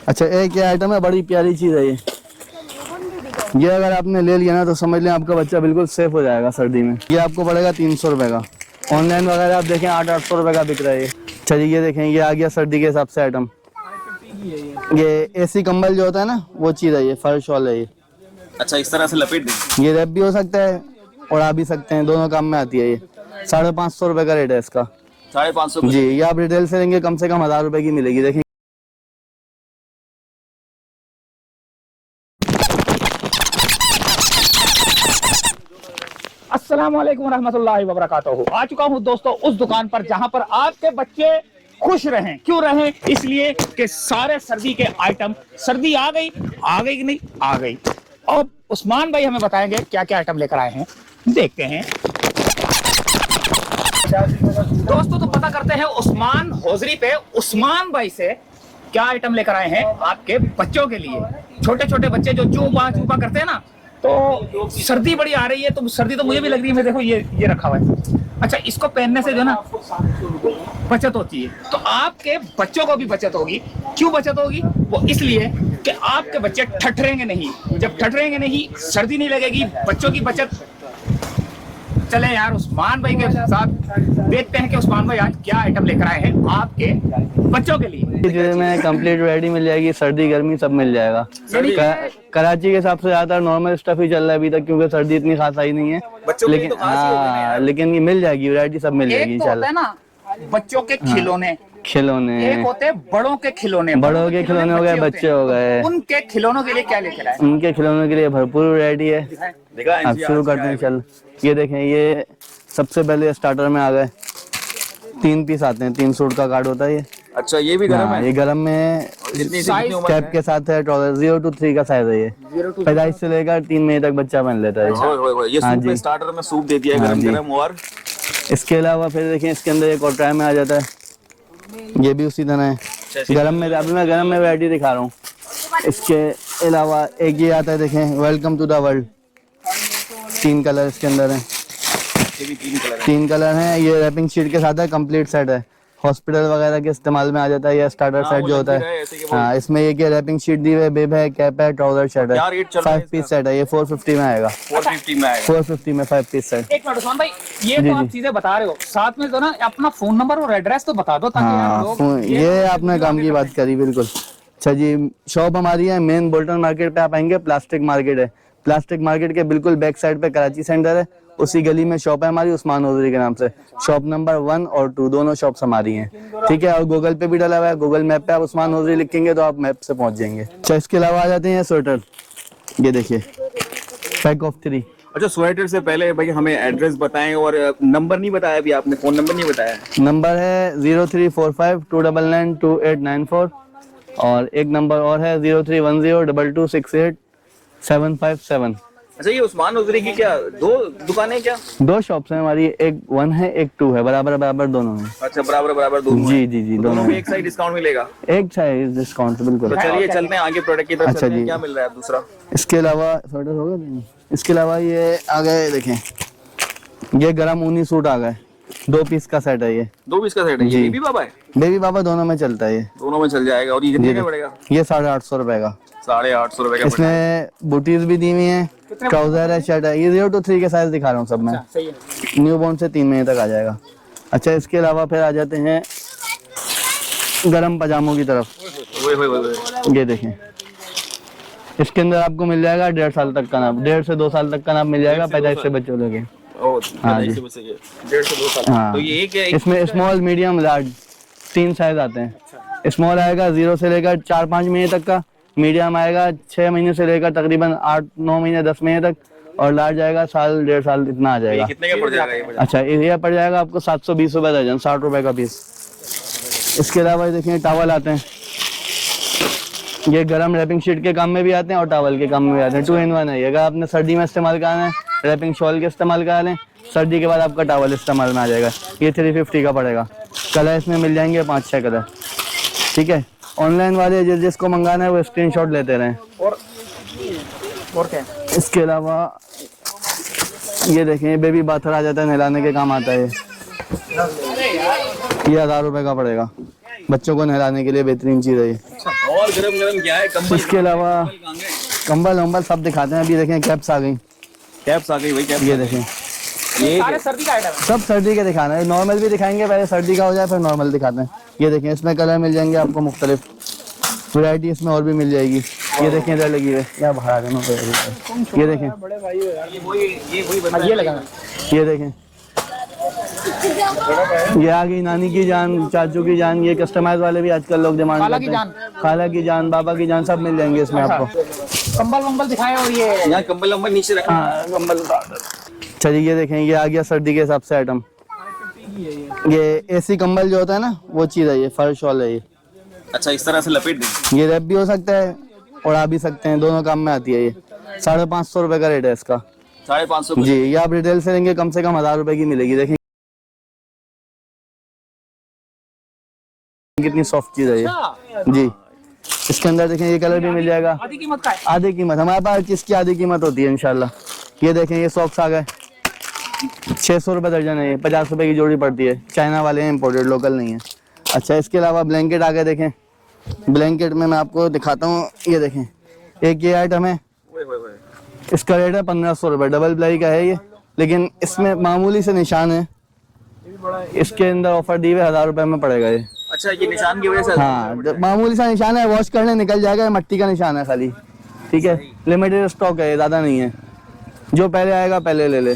अच्छा एक ये आइटम है, बड़ी प्यारी चीज है ये अगर आपने ले लिया ना तो समझ लें आपका बच्चा बिल्कुल सेफ हो जाएगा सर्दी में। ये आपको पड़ेगा 300 रुपए का। ऑनलाइन वगैरह आप देखें 800-800 रुपए का बिक रहा है ये। चलिए ये देखें, ये आ गया सर्दी के हिसाब से आइटम। ये एसी कंबल जो होता है ना वो चीज है, ये फर शॉल है ये। अच्छा इस तरह से लपेट दें। ये रैप भी हो सकता है और आ भी सकते हैं, दोनों काम में आती है ये। 550 रुपए का रेट है इसका। 550 जी, ये आप रिटेल से लेंगे कम से कम 1000 रुपए की मिलेगी। देखिए अस्सलामुअलैकुम रहमतुल्लाहि व बरकातहू। आ चुका हूँ दोस्तों उस दुकान पर जहाँ पर आपके बच्चे खुश रहें। क्यों रहें? इसलिए कि सारे सर्दी के आइटम, सर्दी आ गई कि नहीं आ गई। और उस्मान भाई हमें बताएंगे क्या क्या आइटम लेकर आए हैं, देखते हैं दोस्तों। तो पता करते हैं उस्मान हौजरी पे उस्मान भाई से क्या आइटम लेकर आए हैं आपके बच्चों के लिए। छोटे छोटे बच्चे जो चूपा चूपा करते हैं ना, तो सर्दी बड़ी आ रही है, तो सर्दी तो मुझे भी लग रही है। मैं देखो ये रखा हुआ है। अच्छा, इसको पहनने से जो ना बचत होती है, तो आपके बच्चों को भी बचत होगी। क्यों बचत होगी? वो इसलिए कि आपके बच्चे ठठरेंगे नहीं। जब ठठरेंगे नहीं, सर्दी नहीं लगेगी, बच्चों की बचत। चले यार उस्मान भाई के साथ देखते हैं कि उस्मान भाई आज क्या आइटम लेकर आए हैं आपके बच्चों के लिए। में कंप्लीट वैरायटी मिल जाएगी, सर्दी गर्मी सब मिल जाएगा। कराची के हिसाब से ज्यादातर नॉर्मल स्टफ ही चल रहा है अभी तक, क्योंकि सर्दी इतनी खास आई नहीं है। लेकिन हाँ, लेकिन ये मिल जाएगी, वैरायटी सब मिल जाएगी इंशाल्लाह। बच्चों के खिलौने, एक होते हैं बड़ों के खिलौने। बड़ों के खिलौने हो गए, बच्चे हो गए। उनके खिलौनों के लिए क्या लेकर आए? उनके खिलौनों के लिए भरपूर वैरायटी है। अब शुरू करते हैं। चल ये देखें, ये सबसे पहले स्टार्टर में आ गए। 3 पीस आते हैं, 3 सूट का कार्ड होता है ये। अच्छा ये भी गरम है? ये गरम में कैप के साथ है। 0 to 3 का साइज है ये। पैदाइश से लेकर 3 महीने तक बच्चा पहन लेता है। ये सूप में स्टार्टर में सूप दे दिया है गरम। और इसके अलावा फिर देखें, इसके अंदर एक और ट्राई में आ जाता है, ये भी उसी तरह है। गरम में अभी मैं गरम में वैरायटी दिखा रहा हूँ। इसके अलावा एक ये आता है, देखें, welcome to the world. 3 colour इसके अंदर है। 3 कलर हैं। ये रैपिंग शीट के साथ है, कंप्लीट सेट है। हॉस्पिटल वगैरह के इस्तेमाल में आ जाता है। ये स्टार्टर सेट जो होता है। हाँ, इसमें ये रैपिंग शीट दी हुई है, बिब है, कैप है, ट्राउजर शर्ट है। 5 पीस सेट है ये। 450 में आएगा। 450 में 5 पीस सेट। एक मिनट उस्मान भाई, ये तो आप चीजें बता रहे हो, साथ में तो ना अपना फोन नंबर और एड्रेस तो बता दो ताकि हाँ, ये आपने काम की बात करी बिल्कुल। अच्छा जी, शॉप हमारी है मेन बोल्टन मार्केट पे। आप आएंगे, प्लास्टिक मार्केट है। प्लास्टिक मार्केट के बिल्कुल बैक साइड पे कराची सेंटर है, उसी गली में शॉप है हमारी, उस्मान हौजरी के नाम से। शॉप नंबर 1 और 2 दोनों शॉप्स हमारी हैं, ठीक है। और गूगल पे भी डाला हुआ है, गूगल मैप पे आप उस्मान हौजरी लिखेंगे तो आप मैप से पहुंच जाएंगे। अच्छा, इसके अलावा आ जाते हैं स्वेटर। ये देखिए, पैक ऑफ 3। अच्छा, स्वेटर से पहले भाई हमें एड्रेस बताएं और नंबर नहीं बताया अभी आपने, फोन नंबर नहीं बताया। नंबर है 0345299294 और एक नंबर और है 031022687557। अच्छा, ये उस्मान हौजरी की क्या 2 दुकानें क्या? 2 शॉप्स हैं हमारी, एक 1 है, एक 2 है, बराबर दोनों हैं। अच्छा, बराबर दोनों। जी दोनों में एक साइड डिस्काउंट मिलेगा। एक साइड डिस्काउंट बिल्कुल। तो चलिए चलते हैं आगे प्रोडक्ट की तरफ। अच्छा जी, क्या मिल रहा है दूसरा? इसके अलावा स्वेटर हो गया। इसके अलावा ये आ गए, देखें, ये गरम ऊनी सूट आ गए। 2 पीस का सेट है ये। 2 पीस का सेट है। ये बेबी बाबा है? बेबी बाबा दोनों में चलता है ये। दोनों में चल जाएगा। और ये कितने का पड़ेगा? ये 850 रुपए का। 850 रुपए का। इसमें बूटीज भी दी हुई है, ट्राउजर है, शर्ट है। ये 0 to 3 के साइज दिखा रहा हूँ सब में। न्यू बॉर्न से 3 महीने तक आ जाएगा। अच्छा, इसके अलावा फिर आ जाते हैं गरम पजामों की तरफ। ये देखें, इसके अंदर आपको मिल जाएगा 1.5 साल तक का नाप, 1.5 से 2 साल तक का नाप मिल जाएगा। पैदाइश से बच्चों लगे। हाँ जी, 1.5 से 2 साल। हाँ, तो ये एक है। इसमें स्मॉल, मीडियम, लार्ज 3 साइज आते हैं। स्मॉल आएगा 0 से लेकर 4-5 महीने तक का, मीडियम आएगा 6 महीने से लेकर तकरीबन 8-9 महीने 10 महीने तक, और लार्ज आएगा 1-1.5 साल इतना आ जाएगा। कितने का पड़ जाएगा ये? अच्छा, ये पड़ जाएगा आपको 720 रुपए दर्जन, 60 रुपए का पीस। इसके अलावा देखिए टावल आते हैं। ये गरम रैपिंग शीट के काम में भी आते हैं और टावल के काम में भी आते हैं। 2 in 1 है ये। अगर आपने सर्दी में इस्तेमाल करना है, रैपिंग शॉल के इस्तेमाल कर लें, सर्दी के बाद आपका टावल इस्तेमाल में आ जाएगा। ये 350 का पड़ेगा। कलर इसमें मिल जाएंगे 5-6 कलर, ठीक है। ऑनलाइन वाले जिसको मंगाना है वो स्क्रीनशॉट लेते रहें। और क्या? इसके अलावा ये देखें, बेबी बाथर आ जाता है, नहलाने के काम आता है ये। 1000 रुपए का पड़ेगा, बच्चों को नहलाने के लिए बेहतरीन चीज है ये। और गरम गरम क्या है? कंबल? इसके अलावा कहाँ गए? कंबल वम्बल सब दिखाते हैं। अभी देखें कैप्स आ गई, कैप्स आ गई भाई, कैप्स। ये देखें ये सारे सर्दी का आइटम है। सब सर्दी के दिखाना है। नॉर्मल भी दिखाएंगे, पहले सर्दी का हो जाए फिर नॉर्मल दिखाते हैं। ये देखें इसमें कलर मिल जाएंगे आपको, मुख्तलिफ वैरायटी इसमें और भी मिल जाएगी। ये देखें इधर लगी हुई है, क्या भरा देना। ये देखें, ये लगा। ये देखें, ये आ गई नानी की जान, चाचू की जान। ये कस्टमाइज वाले भी आजकल लोग डिमांड खाला करते की हैं। खाला की जान, बाबा की जान, सब मिल जाएंगे इसमें आपको। कंबल वंबल दिखाए। और ये यहाँ कंबल वंबल नीचे रखा। हाँ कंबल। चलिए ये देखें, ये आ गया सर्दी के हिसाब से आइटम। ये एसी कंबल जो होता है ना, वो चीज़ है ये, फर्श वाला है ये। अच्छा, इस तरह से लपेट दें। ये रैप भी हो सकता है और आ भी सकते हैं, दोनों काम में आती है ये। 550 रुपए का रेट है इसका। 550 जी, ये आप रिटेल से लेंगे कम से कम 1000 रुपए की मिलेगी। देखें कितनी सॉफ्ट चीज है ये। जी, इसके अंदर देखें ये कलर भी मिल जाएगा। आधी कीमत का है। आधी कीमत, हमारे पास हर चीज की आधी कीमत होती है इंशाल्लाह। ये देखें ये सॉक्स आ गए, 600 रुपए दर्जन है ये, 50 रुपए की जोड़ी पड़ती है। चाइना वाले हैं, इम्पोर्टेड, लोकल नहीं है। अच्छा, इसके अलावा ब्लैंकेट आ गए। देखें ब्लैंकेट में मैं आपको दिखाता हूँ। ये देखें, एक ये आइटम है, इसका रेट है 1500 रुपए। डबल प्लाई का है ये, लेकिन इसमें मामूली से निशान है। इसके अंदर ऑफर दी हुई 1000 रुपए में पड़ेगा ये। अच्छा, ये निशान की वजह से? हाँ, मामूली सा निशान है, वॉश करने निकल जाएगा। ये मट्टी का निशान है खाली, ठीक है। लिमिटेड स्टॉक है, ज्यादा नहीं है। जो पहले आएगा पहले ले ले।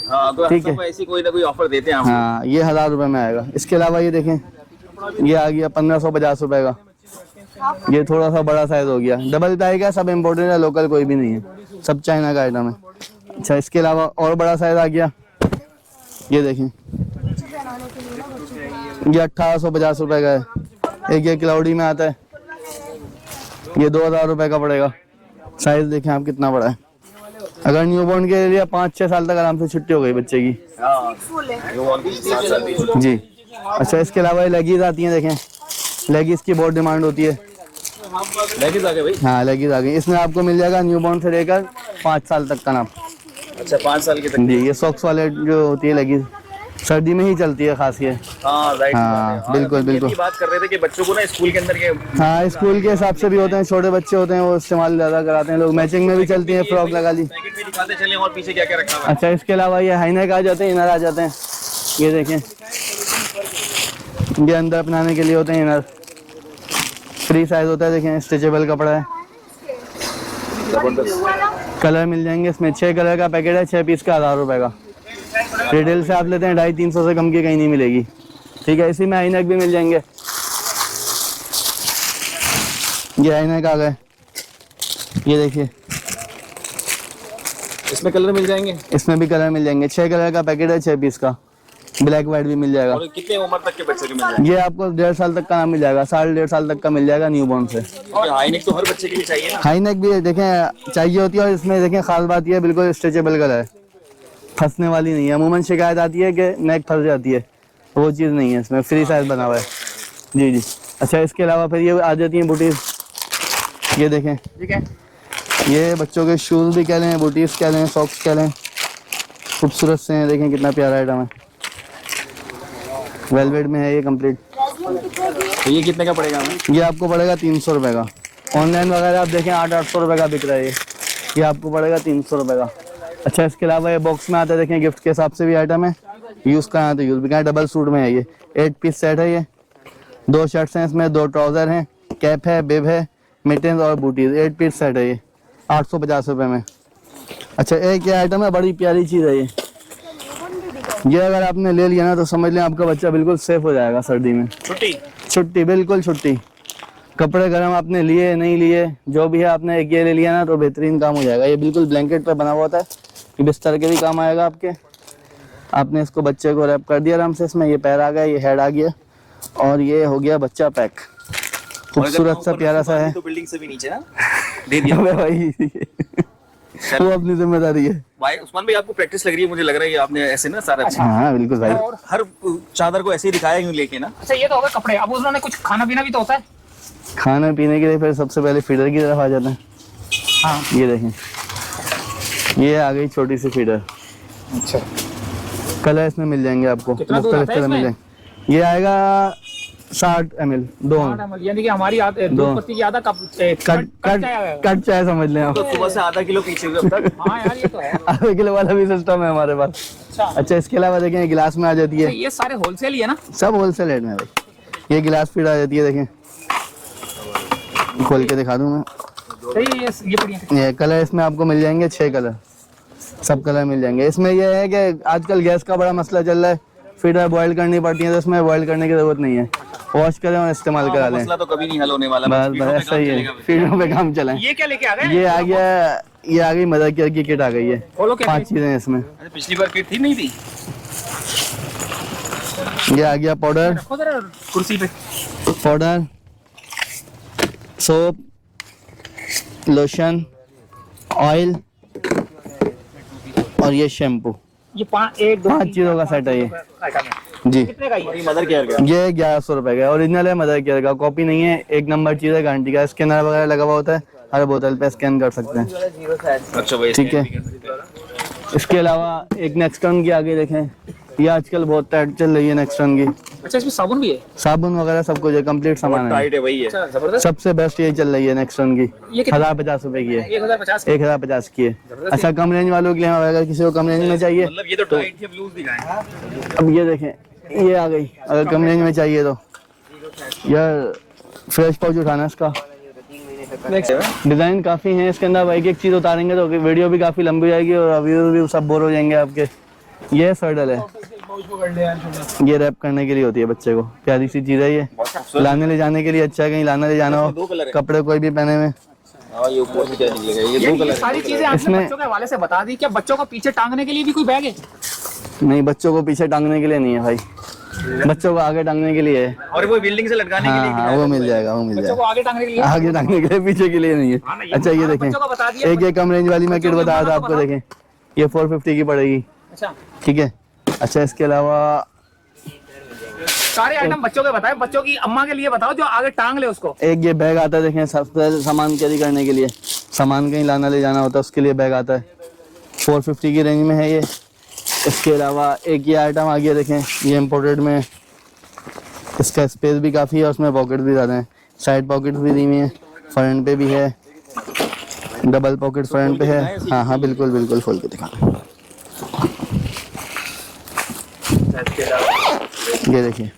हाँ, तो ठीक है, ऐसी कोई ना कोई ऑफर देते हैं हम। हाँ, ये 1000 रुपए में आएगा। इसके अलावा ये देखें, ये आ गया 1550 रुपए का। ये थोड़ा सा बड़ा साइज हो गया, डबल प्लाई का, सब इम्पोर्टेड है, लोकल कोई भी नहीं है, सब चाइना का आइटम है। अच्छा, इसके अलावा और बड़ा साइज आ गया। ये देखें, ये 1850 रुपए का है। एक ये क्लाउडी में आता है, ये 2000 रुपए का पड़ेगा। साइज देखें आप कितना बड़ा है। अगर न्यूबॉर्न के लिए 5-6 साल तक आराम से छुट्टी हो गई बच्चे की। जी। अच्छा, इसके अलावा ये लेगीज आती हैं। देखें लेगीज की बहुत डिमांड होती है। लेगीज आ गए भाई। हाँ, लेगीज आ गई। इसमें आपको मिल जाएगा न्यूबॉर्न से लेकर 5 साल तक का नाम। अच्छा, 5 साल की तक। जी, ये सॉक्स वाले जो होती है लेगीज, सर्दी में ही चलती है खास ये। हाँ, राइट। हाँ, बिल्कुल बिल्कुल। बात कर रहे थे कि बच्चों को ना स्कूल के अंदर के, हाँ, स्कूल के हिसाब से भी होते हैं, छोटे बच्चे होते हैं वो इस्तेमाल ज्यादा कराते हैं लोग। मैचिंग में भी चलती है, फ्रॉक लगा ली। पैकेट में दिखाते चले और पीछे क्या क्या रखा हुआ है। अच्छा, इसके अलावा ये हाईनेक आ जाते हैं, इनर आ जाते हैं। ये देखें, ये अंदर अपनाने के लिए होते हैं इनर, फ्री साइज होता है। देखें स्ट्रेचेबल कपड़ा है। कलर मिल जाएंगे इसमें, 6 कलर का पैकेट है, 6 पीस का 1000 रुपए का। रिटेल से आप लेते हैं 250-300 से कम की कहीं नहीं मिलेगी, ठीक है। इसी में हाईनेक भी मिल जाएंगे। ये हाईनेक आ गए, ये देखिए, इसमें कलर मिल जाएंगे। इसमें भी कलर मिल जाएंगे। 6 कलर का पैकेट है, 6 पीस का। ब्लैक व्हाइट भी मिल जाएगा। और कितने उम्र तक के बच्चे को मिल जाएंगे? ये आपको 1.5 साल तक का मिल जाएगा, 1.5 साल तक का मिल जाएगा न्यूबॉर्न से। और हाईनेक तो हर बच्चे के लिए चाहिए ना। हाईनेक भी देखें चाहिए होती है, और इसमें देखें खास बात यह है बिल्कुल स्ट्रेचेबल कलर है, फंसने वाली नहीं है। अमूमन शिकायत आती है कि नेक फंस जाती है, वो चीज़ नहीं है इसमें, फ्री साइज बना हुआ है। जी जी। अच्छा, इसके अलावा फिर ये आ जाती हैं बूटीज। ये देखें, ठीक है। ये बच्चों के शूज़ भी कह लें, बूटीज कह लें, सॉक्स कह लें, खूबसूरत से हैं। देखें कितना प्यारा आइटम है, वेलवेट में है ये कंप्लीट। तो ये कितने का पड़ेगा हमें? ये आपको पड़ेगा 300 रुपए का। ऑनलाइन वगैरह आप देखें 800-800 रुपए का बिक रहा है ये आपको पड़ेगा 300 रुपए का। अच्छा, इसके अलावा ये बॉक्स में आता है, देखें गिफ्ट के हिसाब से भी आइटम है। यूज़ कहाँ है तो यूज़ भी कहाँ, डबल सूट में है ये। 8 पीस सेट है ये, 2 शर्ट्स हैं इसमें, 2 ट्राउज़र हैं, कैप है, बिब है, मिटेंस और बूटीज। 8 पीस सेट है ये 850 रुपये में। अच्छा, एक ये आइटम है, बड़ी प्यारी चीज़ है ये अगर आपने ले लिया ना तो समझ लें आपका बच्चा बिल्कुल सेफ हो जाएगा सर्दी में। छुट्टी बिल्कुल छुट्टी। कपड़े गर्म आपने लिए नहीं लिए, जो भी है आपने एक ये ले लिया ना तो बेहतरीन काम हो जाएगा। ये बिल्कुल ब्लैंकेट पे बना हुआ होता है, ये बिस्तर के भी काम आएगा आपके। आपने इसको बच्चे को रैप कर दिया आराम से, इसमें ये पैर आ गया, ये हेड आ गया, और ये हो गया बच्चा पैक। खूबसूरत सा प्यारा सा है। तो बिल्डिंग से भी नीचे ना दे दिया भाई, वो अपनी जिम्मेदारी है भाई। उस्मान भाई, आपको प्रैक्टिस लग रही है, मुझे लग रहा है कि आपने ऐसे ना सारा। हाँ बिल्कुल भाई, और हर चादर को ऐसे ही दिखाया यूं लेके ना। अच्छा, ये तो हो गए कपड़े। अब उन्होंने कुछ खाना पीना भी तो होता है। खाने पीने के लिए फिर सबसे पहले फीडर की तरफ आ जाते हैं। हाँ, ये देखें, ये आ गई छोटी सी फीडर। अच्छा, कलर इसमें मिल जाएंगे आपको, कितना दूर मुख्तलिफ आता है कलर मिल इसमें? जाएंगे। ये आएगा 60 ml दो, यानी कि हमारी दूध पत्ती की आधा कप कट चाय समझ लें आप। तो सुबह से आधा किलो पीछे हुए अब तक। हाँ यार ये तो है। आधे किलो वाला भी सिस्टम है हमारे पास। अच्छा इसके अलावा देखें गिलास में आ जाती है, ये सारे होलसेल ही है ना? सब होलसेल रेट में है भाई। ये गिलास फीड आ जाती है, देखें खोल के दिखा दूं मैं। सही ये बढ़िया। ये कलर इसमें आपको मिल जाएंगे 6 कलर, सब कलर मिल जाएंगे। इसमें यह है कि आजकल गैस का बड़ा मसला चल रहा है, फीडर बॉईल करनी पड़ती है, तो इसमें बॉईल करने की जरूरत नहीं है, वॉश करें और इस्तेमाल करा लें। मसला तो कभी नहीं हल होने वाला। बस ऐसा ही है, फीडरों पे काम चलाएं। ये क्या लेके आ गए? ये आ गया, ये आ गई मदर केयर की किट आ गई है, खोलो क्या 5 चीजें हैं इसमें। पिछली बार किट थी नहीं थी? ये आ गया पाउडर, रखो जरा कुर्सी पे। पाउडर, सोप, लोशन, ऑयल और ये शैम्पू। ये 5 चीजों का सेट है ये जी। कितने का ये? मदर केयर का ये 1100 रुपए का ओरिजिनल है, मदर केयर का, कॉपी नहीं है, 1 नंबर चीज है, गारंटी का। स्कैनर वगैरह लगा हुआ होता है, हर बोतल पे स्कैन कर सकते हैं। अच्छा भाई, ठीक है। इसके अलावा एक नेक्सटन की आगे देखें, ये आजकल बहुत टाइट चल रही है नेक्सटन की। अच्छा इसमें साबुन भी है? साबुन वगैरह सब कुछ है, कंप्लीट सामान है, टाइट है भाई ये। अच्छा जबरदस्त। सबसे बेस्ट यही चल रही है नेक्सटन की। ये कितने? 1050 रुपए की है, 1050। 1050 की है। अच्छा कम रेंज वालों के लिए, अगर किसी को कम रेंज में चाहिए, मतलब ये तो टाइट है, ब्लूज दिखाएं। अब ये देखें, ये आ गई, अगर कम रेंज में चाहिए तो यार फ्रेश पाउच उठाना है इसका। डिजाइन काफी है इसके अंदर, एक एक चीज उतारेंगे तो वीडियो भी काफी लंबी जाएगी और व्यूअर भी सब बोर हो जाएंगे आपके। ये सर्डल है, ये रैप करने के लिए होती है बच्चे को, प्यारी सी चीज है ये, लाने ले जाने के लिए अच्छा है, कहीं लाना ले जाना हो, कपड़े कोई भी पहने में। ये ऊपर से क्या निकलेगा? ये दो कलर सारी चीजें आपने इसमें- बच्चों के हवाले से बता दी। क्या बच्चों को पीछे टांगने के लिए भी कोई बैग है? नहीं, बच्चों को पीछे टांगने के लिए नहीं है भाई, बच्चों को आगे टांगने के लिए है। और वो बिल्डिंग से लटकाने के लिए हाँ वो मिल जाएगा, वो मिल बच्चों को जाएगा, आगे टांगने के लिए? आगे टांगने के लिए, पीछे के लिए नहीं है। अच्छा ये देखें, बच्चों को बता दिया। एक एक कम रेंज वाली मैं किट बता रहा था आपको, देखें ये 450 की पड़ेगी। अच्छा ठीक है। अच्छा इसके अलावा सारे आइटम बच्चों के बताए, बच्चों की अम्मा के लिए बताओ जो आगे टांग ले उसको। एक ये बैग आता है, देखें सबसे सामान कैरी करने के लिए, सामान कहीं लाना ले जाना होता है उसके लिए बैग आता है, 450 की रेंज में है ये। इसके अलावा एक ये आइटम आ गया, देखें ये इम्पोर्टेड में, इसका स्पेस भी काफ़ी है, उसमें पॉकेट भी ज़्यादा है, साइड पॉकेट भी दी हुई है, फ्रंट पे भी है, डबल पॉकेट फ्रंट पे है। हाँ हाँ बिल्कुल बिल्कुल, खोल के दिखा। ये देखिए,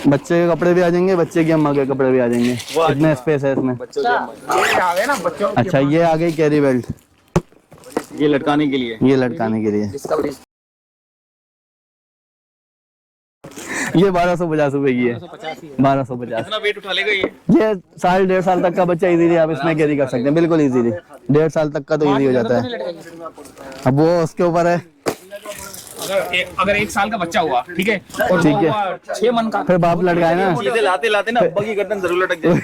बच्चे के कपड़े भी आ जाएंगे, बच्चे की अम्मा के कपड़े भी आ जाएंगे, इतने स्पेस है इसमें। ये आ गए ना बच्चों। अच्छा ये आ गई कैरी बेल्ट, ये लटकाने के लिए। ये लटकाने के लिए, डिस्कवरी ये 1250 रुपए की है, 1250। कितना वेट उठा लेगा ये? ये 1.5 साल तक का बच्चा इजीली आप इसमें कैरी कर सकते हैं, बिल्कुल इजीली, 1.5 साल तक का तो इजी हो जाता है। अब वो उसके ऊपर है, अगर 1 साल का बच्चा हुआ, ठीक है, और ठीक वो है। हुआ 6 मन का, फिर बाप लटकाए ना। चीजें लाते लाते ना अब्बा की गर्दन जरूर लटक जाए।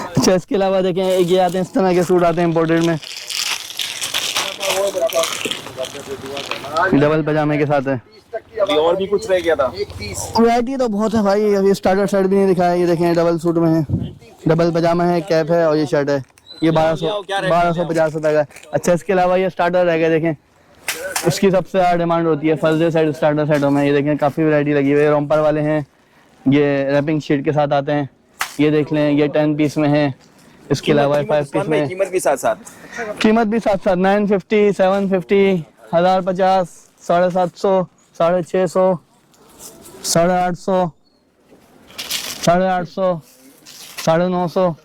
अच्छा इसके अलावा देखें, एक ये आते हैं इस तरह के सूट आते हैं इम्पोर्टेड में, डबल पजामे के साथ है। अभी और भी कुछ रह गया था। वैरायटी तो बहुत है भाई, अभी स्टार्टर शर्ट भी नहीं दिखाया, ये देखें डबल सूट में है, डबल पजामा है, कैप है और ये शर्ट है, ये 1250 रुपए का है। अच्छा इसके अलावा ये स्टार्टर रह गए, देखें इसकी सबसे ज़्यादा डिमांड होती है फर्जे सेट, स्टार्टर सेटों में, ये देखें काफ़ी वैरायटी लगी हुई है, रोम्पर वाले हैं, ये रैपिंग शीट के साथ आते हैं, ये देख लें, ये 10 पीस में है। इसके अलावा 5 पीस में, कीमत भी साथ साथ, कीमत भी साथ साथ 950, 750, 1050, 750, 650, 850, 850, 950,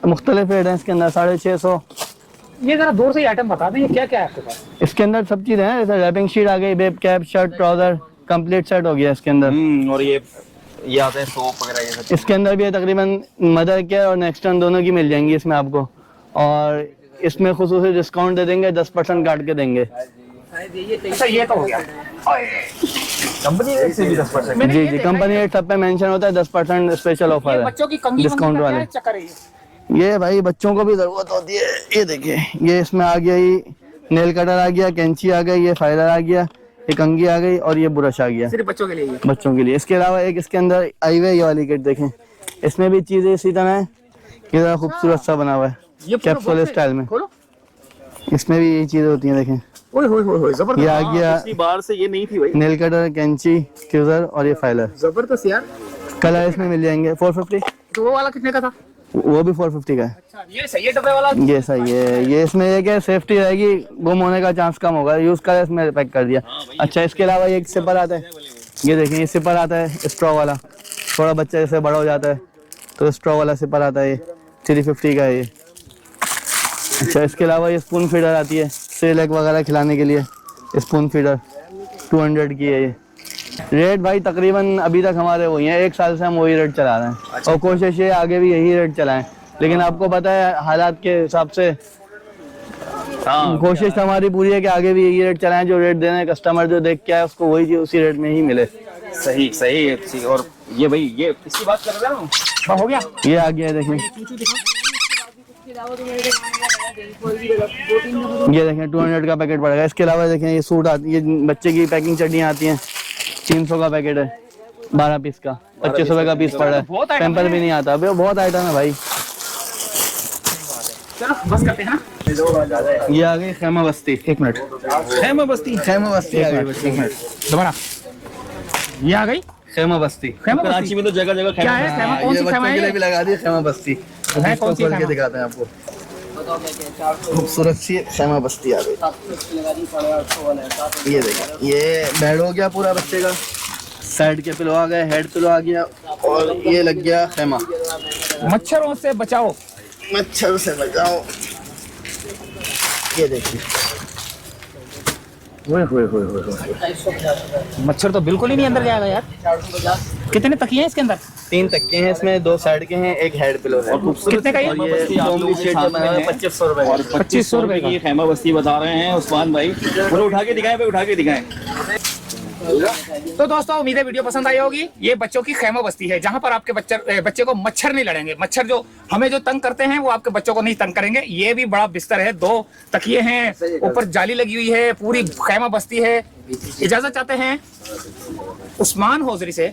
मुख्तलिफ रेट हैं इसके अंदर, 650। ये जरा दूर से आइटम बता दें, ये क्या क्या है आपके पास? इसके अंदर सब चीज़ है, जैसे रैपिंग शीट आ गई, बेब cap, shirt, trouser, complete set हो गया इसके अंदर। और ये आता है सोप वगैरह, ये सब इसके अंदर भी है, तकरीबन मदर केयर और नेक्स्टन दोनों की मिल जाएंगी इसमें आपको, और इसमें खुसूसी डिस्काउंट दे देंगे, 10% काट के देंगे। अच्छा ये तो हो गया। कंपनी से भी 10%। जी जी, कंपनी रेट सब पे मेंशन होता है, 10% स्पेशल ऑफर है बच्चों की कंघी डिस्काउंट वाले। चक्कर है ये? ये भाई बच्चों को भी जरूरत होती है, ये देखिए, ये इसमें आ गया, ये नेल कटर आ गया, कैंची आ गई, ये फाइलर आ गया, ये कंघी आ गई और ये ब्रश आ गया, सिर्फ बच्चों के लिए ये? बच्चों के लिए। इसके अलावा एक इसके अंदर आई हुई है ये वाली किट, देखें इसमें भी चीजें इसी तरह है, ये खूबसूरत सा बना हुआ है ये पूरा कैप्सूल box है? स्टाइल में, खोलो। इसमें भी यही चीजें होती हैं, देखें जबरदस्त। ये आ गया पिछली बार से ये नहीं थी भाई। नेल कटर, कैंची, क्यूजर और ये फाइलर। जबरदस्त यार। कलर इसमें मिल जाएंगे 450। तो वो वाला कितने का था? वो भी 450 का है। अच्छा, ये सही है डब्बे वाला। ये सही है। ये इसमें ये क्या सेफ्टी रहेगी, गुम होने का चांस कम होगा। यूज कर इसमें पैक कर दिया। अच्छा, इसके अलावा ये एक सिपर आता है। ये देखिए, ये सिपर आता है स्ट्रॉ वाला। थोड़ा बच्चा जैसे बड़ा हो जाता है तो स्ट्रॉ वाला सिपर आता है। ये 350 का है ये। अच्छा, इसके अलावा ये स्पून फीडर आती है, सेलेक वगैरह खिलाने के लिए। स्पून फीडर 200 की है ये। रेट भाई तकरीबन अभी तक हमारे वही है, 1 साल से हम वही रेट चला रहे हैं। और कोशिश ये आगे भी यही रेट चलाएं, लेकिन आपको पता है हालात के हिसाब से कोशिश हमारी पूरी है कि आगे भी यही रेट चलाएं। जो रेट दे रहे हैं कस्टमर जो देख के आए उसको वही चीज उसी रेट में ही मिले। सही सही है। और ये भाई ये इसकी बात कर रहे हो? हाँ, हो गया। ये आ गया है, देखें ये देखें 200 का पैकेट पड़ेगा। इसके अलावा देखें ये सूट आती, ये बच्चे की पैकिंग चड्डियाँ आती हैं, 300 का पैकेट है, 12 पीस का, 25 रुपए का पीस पड़ रहा है। पैम्पर भी नहीं आता। अभी बहुत आइटम है भाई। चलो बस करते हैं ना। ये आ गई खैमा बस्ती। 1 मिनट। खैमा बस्ती। खैमा बस्ती आ गई। 1 मिनट दोबारा। ये आ गई खैमा बस्ती। खैमा कराची बस्ती। में तो जगह जगह क्या है खैमा? कौन ये सी खैमा बच्चों के लिए है? भी लगा दी खैमा बस्ती। है कौन सी खोल के खैमा? दिखाते हैं आपको। खूबसूरत सी खैमा बस्ती आ गई। ये देखिए, ये बेड हो गया पूरा बच्चे का, साइड के पिलो आ गए, हेड पिलो आ गया, और ये लग गया खैमा। मच्छरों से बचाओ। मच्छर से बचाओ। ये देखिए, मच्छर तो बिल्कुल ही नहीं अंदर जाएगा यार। कितने तकिए हैं इसके अंदर? 3 तक्के हैं इसमें, 2 साइड के हैं, एक हेड पिलो है। कितने का ये? और ये कॉम्बी शीट जो बनाया है 2500 रुपए और का। 2500 रुपए की खैमा बस्ती बता रहे हैं उस्मान भाई। बोलो उठा के दिखाएं भाई, उठा के दिखाएं। तो दोस्तों उम्मीद है वीडियो पसंद आई होगी। ये बच्चों की खैमा बस्ती है जहां पर आपके बच्चे को मच्छर नहीं लड़ेंगे। मच्छर जो हमें जो तंग करते हैं वो आपके बच्चों को नहीं तंग करेंगे। ये भी बड़ा बिस्तर है, 2 तकिए हैं, ऊपर जाली लगी हुई है, पूरी खैमा बस्ती है। इजाजत चाहते हैं उस्मान हौजरी से।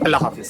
अल्लाह हाफिज।